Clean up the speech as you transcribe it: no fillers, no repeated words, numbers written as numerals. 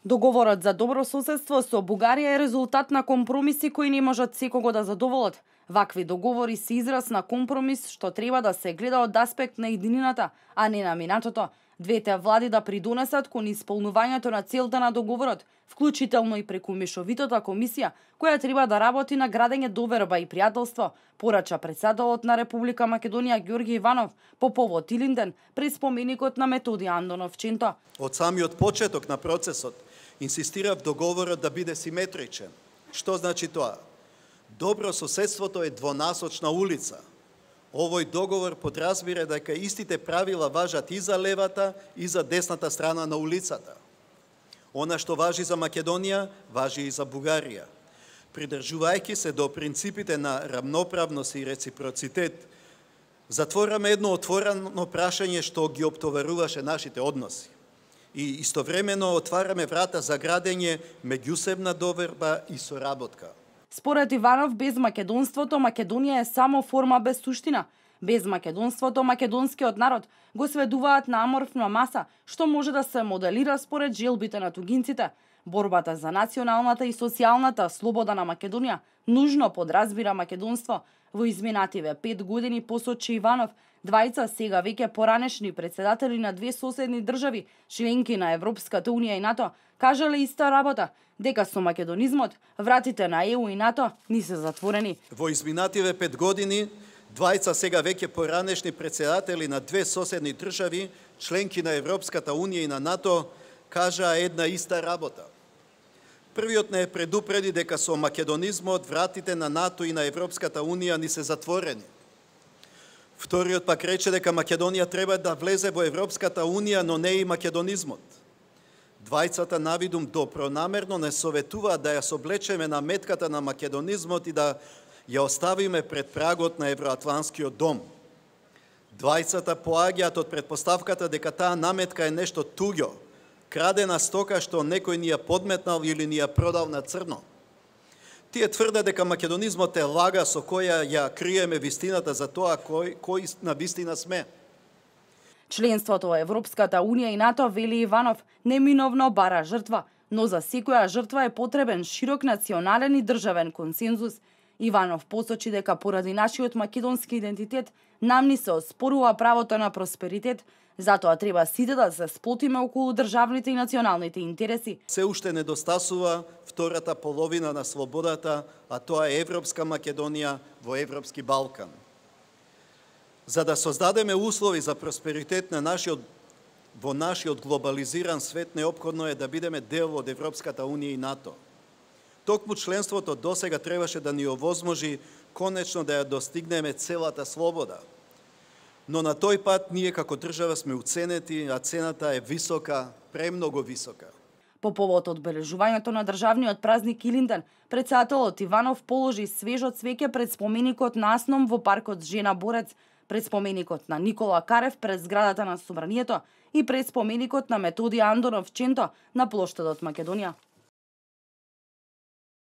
Договорот за добро соседство со Бугарија е резултат на компромиси кои не можат секого да задоволат. Вакви договори се израз на компромис што треба да се гледа од аспект на единината, а не на минатото. Двете влади да придонесат кон исполнувањето на целта на договорот, вклучително и преку мешовитата комисија, која треба да работи на градење доверба и пријателство, порача председателот на Република Македонија Ѓорги Иванов по повод Илинден пред споменикот на Методи Андонов Ченто. Од самиот почеток на процесот инсистирав договорот да биде симетричен. Што значи тоа? Добро соседството е двонасочна улица. Овој договор подразбира дека истите правила важат и за левата и за десната страна на улицата. Она што важи за Македонија, важи и за Бугарија. Придржувајќи се до принципите на рамноправност и реципроцитет, затвораме едно отворено прашање што ги оптоваруваше нашите односи. И истовремено отвараме врата за градење меѓусебна доверба и соработка. Според Иванов, без македонството Македонија е само форма без суштина. Без македонството македонскиот народ го сведуваат на аморфна маса, што може да се моделира според желбите на тугинците. Борбата за националната и социјалната слобода на Македонија нужно подразбира македонство. Во изминативе 5 години, посочи Иванов, двајца сега веќе поранешни председатели на две соседни држави, членки на Европската унија и НАТО, кажале иста работа, дека со македонизмот вратите на ЕУ и НАТО ни се затворени. Во изминативе 5 години, двајца сега веќе поранешни председатели на две соседни држави, членки на Европската унија и на НАТО, кажаа една иста работа. Првиот не предупреди дека со македонизмот вратите на НАТО и на Европската унија ни се затворени. Вториот пак рече дека Македонија треба да влезе во Европската унија, но не и македонизмот. Двајцата навидум добронамерно не советуваат да ја соблечеме на метката на македонизмот и да ја оставиме пред прагот на Евроатлантскиот дом. Двајцата поаѓаат од претпоставката дека таа наметка е нешто туѓо, крадена стока што некој ни ја подметнал или ни ја продал на црно. Тие тврдат дека македонизмот е лага со која ја криеме вистината за тоа кој на вистина сме. Членството во Европската унија и НАТО, вели Иванов, неминовно бара жртва, но за секоја жртва е потребен широк национален и државен консензус. Иванов посочи дека поради нашиот македонски идентитет нам ни се оспорува правото на просперитет, затоа треба сите да се сплотиме околу државните и националните интереси. Се уште недостасува втората половина на слободата, а тоа е Европска Македонија во Европски Балкан. За да создадеме услови за просперитет во нашиот глобализиран свет, неопходно е да бидеме дел од Европската унија и НАТО. Токму членството досега требаше да ни овозможи конечно да ја достигнеме целата слобода. Но на тој пат ние како држава сме уценети, а цената е висока, премногу висока. По повод одбележувањето на државниот празник Илинден, председателот Иванов положи свежо цвеќе пред споменикот на Асном во паркот Жена Борец, пред споменикот на Никола Карев пред зградата на Собранието и пред споменикот на Методи Андонов Ченто на плоштадот Македонија.